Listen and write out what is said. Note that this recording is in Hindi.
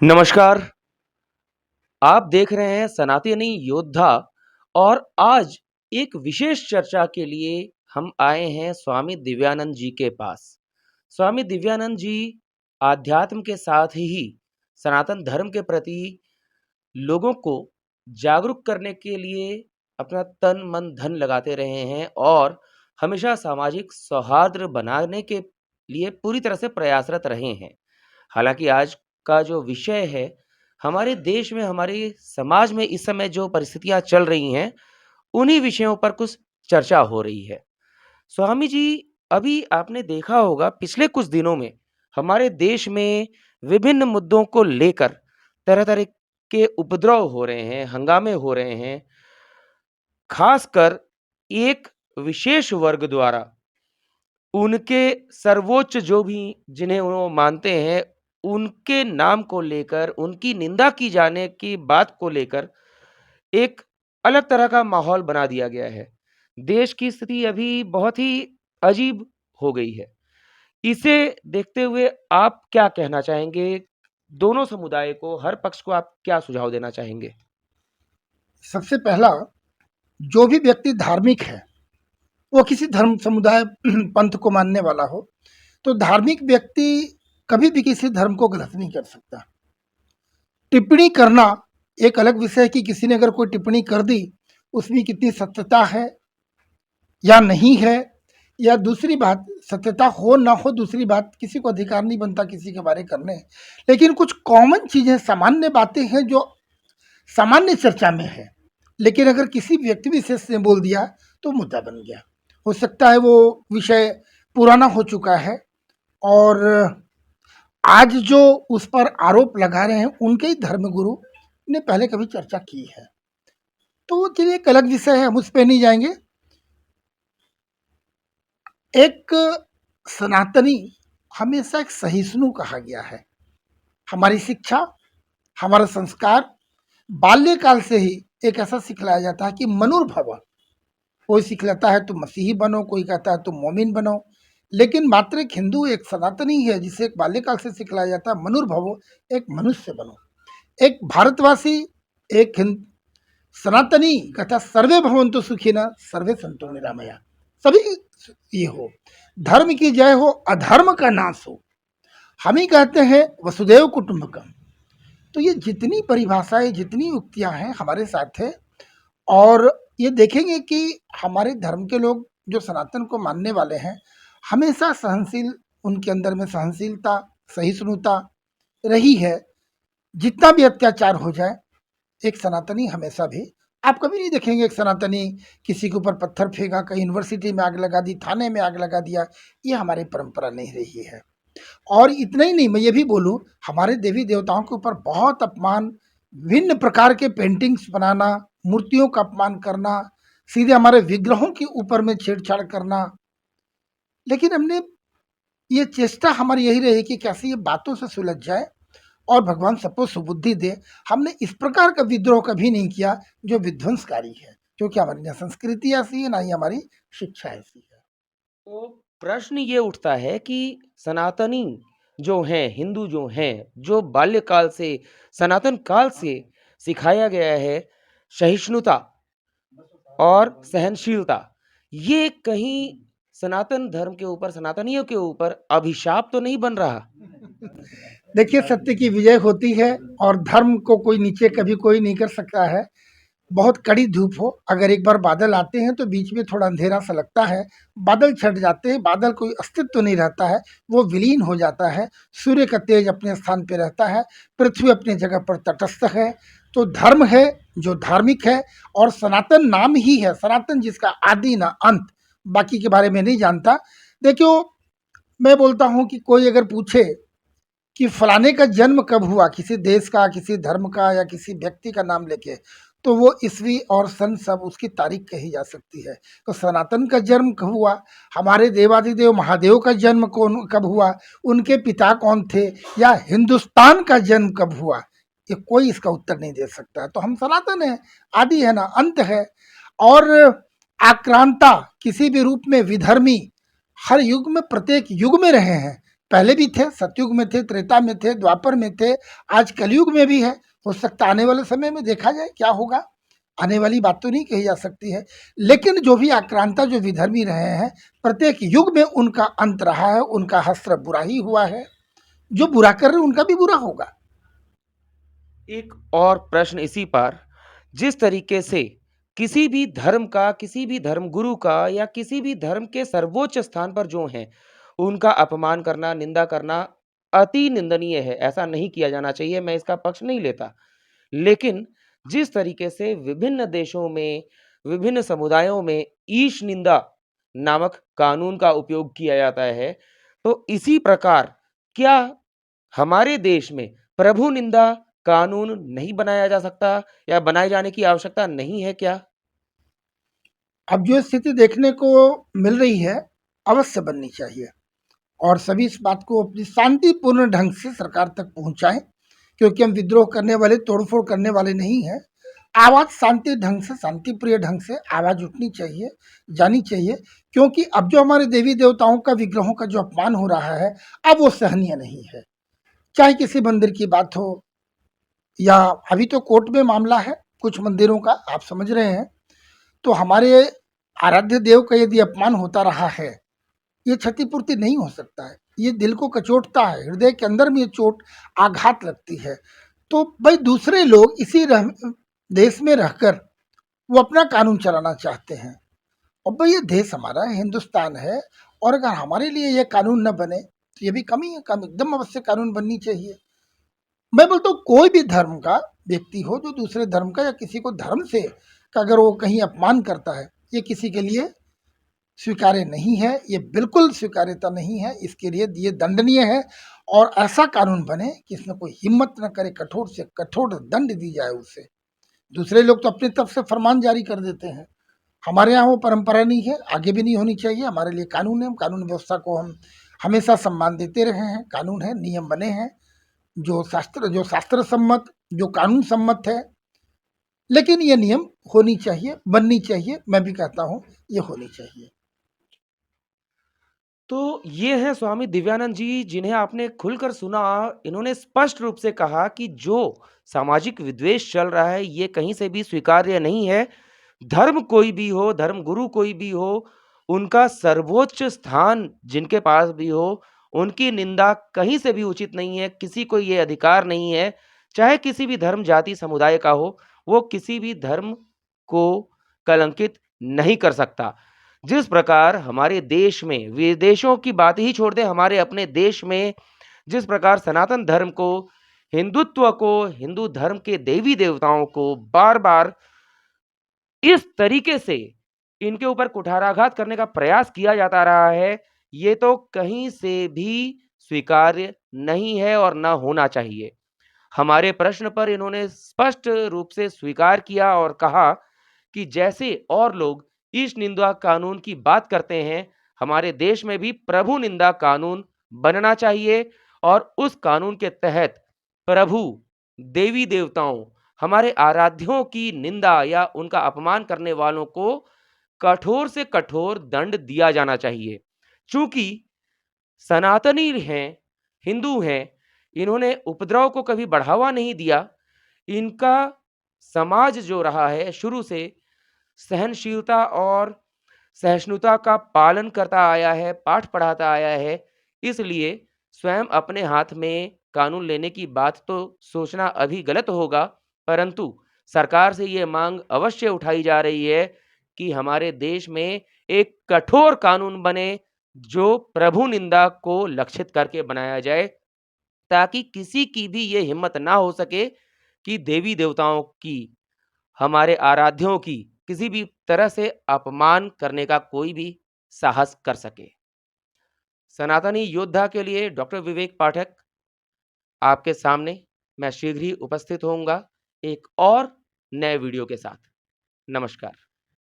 नमस्कार, आप देख रहे हैं सनातनी योद्धा और आज एक विशेष चर्चा के लिए हम आए हैं स्वामी दिव्यानंद जी के पास। स्वामी दिव्यानंद जी आध्यात्म के साथ ही सनातन धर्म के प्रति लोगों को जागरूक करने के लिए अपना तन, मन, धन लगाते रहे हैं और हमेशा सामाजिक सौहार्द बनाने के लिए पूरी तरह से प्रयासरत रहे हैं। हालाँकि आज का जो विषय है, हमारे देश में, हमारे समाज में इस समय जो परिस्थितियाँ चल रही हैं, उन्हीं विषयों पर कुछ चर्चा हो रही है। स्वामी जी, अभी आपने देखा होगा पिछले कुछ दिनों में हमारे देश में विभिन्न मुद्दों को लेकर तरह-तरह के उपद्रव हो रहे हैं, हंगामे हो रहे हैं। ख़ासकर एक विशेष वर्ग द्वारा उनके सर्वोच्च जो भी जिन्हें वो मानते हैं, उनके नाम को लेकर, उनकी निंदा की जाने की बात को लेकर एक अलग तरह का माहौल बना दिया गया है। देश की स्थिति अभी बहुत ही अजीब हो गई है। इसे देखते हुए आप क्या कहना चाहेंगे? दोनों समुदाय को, हर पक्ष को आप क्या सुझाव देना चाहेंगे? सबसे पहला, जो भी व्यक्ति धार्मिक है, वो किसी धर्म समुदाय पंथ को मानने वाला हो, तो धार्मिक व्यक्ति कभी भी किसी धर्म को गलत नहीं कर सकता। टिप्पणी करना एक अलग विषय है कि किसी ने अगर कोई टिप्पणी कर दी, उसमें कितनी सत्यता है या नहीं है, या दूसरी बात सत्यता हो ना हो दूसरी बात, किसी को अधिकार नहीं बनता किसी के बारे करने। लेकिन कुछ कॉमन चीज़ें, सामान्य बातें हैं जो सामान्य चर्चा में है, लेकिन अगर किसी व्यक्ति विशेष ने बोल दिया तो मुद्दा बन गया। हो सकता है वो विषय पुराना हो चुका है और आज जो उस पर आरोप लगा रहे हैं उनके ही धर्मगुरु ने पहले कभी चर्चा की है, तो वो चलिए एक अलग विषय है, हम उस पर नहीं जाएंगे। एक सनातनी हमेशा एक सहिष्णु कहा गया है। हमारी शिक्षा, हमारा संस्कार बाल्यकाल से ही एक ऐसा सिखलाया जाता है कि मनुर्भव। कोई सिखलाता है तुम मसीही बनो, कोई कहता है तुम मोमिन बनो, लेकिन मात्र एक हिंदू, एक सनातनी है जिसे एक बाल्यकाल से सिखलाया जाता है मनुर्भवो, एक मनुष्य बनो। एक भारतवासी, एक सनातनी कहता सर्वे भवन्तु सुखिनः सर्वे सन्तु निरामया, सभी ये हो, धर्म की जय हो, अधर्म का नाश हो। हम ही कहते हैं वसुदेव कुटुंबकम। तो ये जितनी परिभाषाएं, जितनी उक्तियां हैं हमारे साथ है, और ये देखेंगे कि हमारे धर्म के लोग जो सनातन को मानने वाले हैं, हमेशा सहनशील, उनके अंदर में सहनशीलता, सहिष्णुता रही है। जितना भी अत्याचार हो जाए, एक सनातनी हमेशा भी, आप कभी नहीं देखेंगे एक सनातनी किसी के ऊपर पत्थर फेंका, कहीं यूनिवर्सिटी में आग लगा दी, थाने में आग लगा दिया। ये हमारी परंपरा नहीं रही है। और इतना ही नहीं, मैं ये भी बोलूँ, हमारे देवी देवताओं के ऊपर बहुत अपमान, विभिन्न प्रकार के पेंटिंग्स बनाना, मूर्तियों का अपमान करना, सीधे हमारे विग्रहों के ऊपर में छेड़छाड़ करना। लेकिन हमने, ये चेष्टा हमारी यही रही कि कैसे ये बातों से सुलझ जाए और भगवान सबको सुबुद्धि दे। हमने इस प्रकार का विद्रोह कभी नहीं किया जो विध्वंसकारी है, क्योंकि हमारी ना संस्कृति ऐसी है, ना ही हमारी शिक्षा ऐसी है। तो प्रश्न ये उठता है कि सनातनी जो हैं, हिंदू जो हैं, जो बाल्यकाल से, सनातन काल से सिखाया गया है सहिष्णुता और सहनशीलता, ये कहीं सनातन धर्म के ऊपर, सनातनियों के ऊपर अभिशाप तो नहीं बन रहा? देखिए, सत्य की विजय होती है और धर्म को कोई नीचे कभी कोई नहीं कर सकता है। बहुत कड़ी धूप हो, अगर एक बार बादल आते हैं तो बीच में थोड़ा अंधेरा सा लगता है, बादल छट जाते हैं, बादल कोई अस्तित्व नहीं रहता है, वो विलीन हो जाता है, सूर्य का तेज अपने स्थान पे रहता है, पृथ्वी अपनी जगह पर तटस्थ है। तो धर्म है जो धार्मिक है, और सनातन नाम ही है, सनातन जिसका आदि ना अंत, बाकी के बारे में नहीं जानता। देखियो, मैं बोलता हूँ कि कोई अगर पूछे कि फलाने का जन्म कब हुआ, किसी देश का, किसी धर्म का, या किसी व्यक्ति का नाम लेके, तो वो ईस्वी और सन सब उसकी तारीख कही जा सकती है। तो सनातन का जन्म कब हुआ, हमारे देवादिदेव महादेव का जन्म कौन कब हुआ, उनके पिता कौन थे, या हिंदुस्तान का जन्म कब हुआ, ये कोई इसका उत्तर नहीं दे सकता है। तो हम सनातन है, आदि है ना अंत है। और आक्रांता, किसी भी रूप में विधर्मी, हर युग में, प्रत्येक युग में रहे हैं, पहले भी थे, सतयुग में थे, त्रेता में थे, द्वापर में थे, आज कलयुग में भी है। हो सकता है आने वाले समय में देखा जाए क्या होगा, आने वाली बात तो नहीं कही जा सकती है। लेकिन जो भी आक्रांता, जो विधर्मी रहे हैं, प्रत्येक युग में उनका अंत रहा है, उनका हश्र बुरा ही हुआ है। जो बुरा कर रहे हैं उनका भी बुरा होगा। एक और प्रश्न इसी पर, जिस तरीके से किसी भी धर्म का, किसी भी धर्म गुरु का या किसी भी धर्म के सर्वोच्च स्थान पर जो हैं, उनका अपमान करना, निंदा करना अति निंदनीय है। ऐसा नहीं किया जाना चाहिए, मैं इसका पक्ष नहीं लेता। लेकिन जिस तरीके से विभिन्न देशों में, विभिन्न समुदायों में ईश निंदा नामक कानून का उपयोग किया जाता है, तो इसी प्रकार क्या हमारे देश में प्रभु निंदा कानून नहीं बनाया जा सकता या बनाए जाने की आवश्यकता नहीं है क्या? अब जो स्थिति देखने को मिल रही है, अवश्य बननी चाहिए और सभी इस बात को अपनी शांतिपूर्ण ढंग से सरकार तक पहुंचाएं, क्योंकि हम विद्रोह करने वाले, तोड़फोड़ करने वाले नहीं हैं। आवाज़ शांति ढंग से, शांतिप्रिय ढंग से आवाज़ उठनी चाहिए, जानी चाहिए, क्योंकि अब जो हमारे देवी देवताओं का, विग्रहों का जो अपमान हो रहा है, अब वो सहनीय नहीं है। चाहे किसी मंदिर की बात हो, या अभी तो कोर्ट में मामला है कुछ मंदिरों का, आप समझ रहे हैं। तो हमारे आराध्य देव का यदि अपमान होता रहा है, ये क्षतिपूर्ति नहीं हो सकता है। ये दिल को कचोटता है, हृदय के अंदर में ये चोट, आघात लगती है। तो भाई दूसरे लोग इसी देश में रहकर वो अपना कानून चलाना चाहते हैं। और भाई ये देश हमारा है, हिंदुस्तान है, और अगर हमारे लिए ये कानून न बने तो ये भी कमी है। काम एकदम अवश्य कानून बननी चाहिए। मैं बोलता हूँ कोई भी धर्म का व्यक्ति हो जो दूसरे धर्म का या किसी को धर्म से का अगर वो कहीं अपमान करता है, ये किसी के लिए स्वीकार्य नहीं है, ये बिल्कुल स्वीकार्यता नहीं है। इसके लिए ये दंडनीय है और ऐसा कानून बने कि इसमें कोई हिम्मत न करे, कठोर से कठोर दंड दी जाए उसे। दूसरे लोग तो अपनी तरफ से फरमान जारी कर देते हैं, हमारे यहाँ वो परंपरा नहीं है, आगे भी नहीं होनी चाहिए। हमारे लिए कानून है, कानून व्यवस्था को हम हमेशा सम्मान देते रहे हैं। कानून है, नियम बने हैं, जो शास्त्र सम्मत, जो कानून सम्मत है। लेकिन ये नियम होनी चाहिए, बननी चाहिए। मैं भी कहता हूँ ये होनी चाहिए। तो ये हैं स्वामी दिव्यानंद जी, जिन्हें आपने खुलकर सुना। इन्होंने स्पष्ट रूप से कहा कि जो सामाजिक विद्वेष चल रहा है, ये कहीं से भी स्वीकार्य नहीं है। धर्म कोई भी हो, धर्म गुरु कोई भी हो, उनका सर्वोच्च स्थान जिनके पास भी हो, उनकी निंदा कहीं से भी उचित नहीं है। किसी को ये अधिकार नहीं है, चाहे किसी भी धर्म, जाति, समुदाय का हो, वो किसी भी धर्म को कलंकित नहीं कर सकता। जिस प्रकार हमारे देश में, विदेशों की बात ही छोड़ दें, हमारे अपने देश में जिस प्रकार सनातन धर्म को, हिंदुत्व को, हिंदू धर्म के देवी देवताओं को बार-बार इस तरीके से इनके ऊपर कुठाराघात करने का प्रयास किया जाता रहा है, ये तो कहीं से भी स्वीकार्य नहीं है और ना होना चाहिए। हमारे प्रश्न पर इन्होंने स्पष्ट रूप से स्वीकार किया और कहा कि जैसे और लोग ईश निंदा कानून की बात करते हैं, हमारे देश में भी प्रभु निंदा कानून बनना चाहिए और उस कानून के तहत प्रभु, देवी देवताओं, हमारे आराध्यों की निंदा या उनका अपमान करने वालों को कठोर से कठोर दंड दिया जाना चाहिए। चूंकि सनातनी हैं, हिंदू हैं, इन्होंने उपद्रव को कभी बढ़ावा नहीं दिया। इनका समाज जो रहा है शुरू से सहनशीलता और सहिष्णुता का पालन करता आया है, पाठ पढ़ाता आया है। इसलिए स्वयं अपने हाथ में कानून लेने की बात तो सोचना अभी गलत होगा, परंतु सरकार से ये मांग अवश्य उठाई जा रही है कि हमारे देश में एक कठोर कानून बने, जो प्रभु निंदा को लक्षित करके बनाया जाए, ताकि किसी की भी ये हिम्मत ना हो सके कि देवी देवताओं की, हमारे आराध्यों की किसी भी तरह से अपमान करने का कोई भी साहस कर सके। सनातनी योद्धा के लिए डॉक्टर विवेक पाठक आपके सामने मैं शीघ्र ही उपस्थित होऊंगा एक और नए वीडियो के साथ। नमस्कार।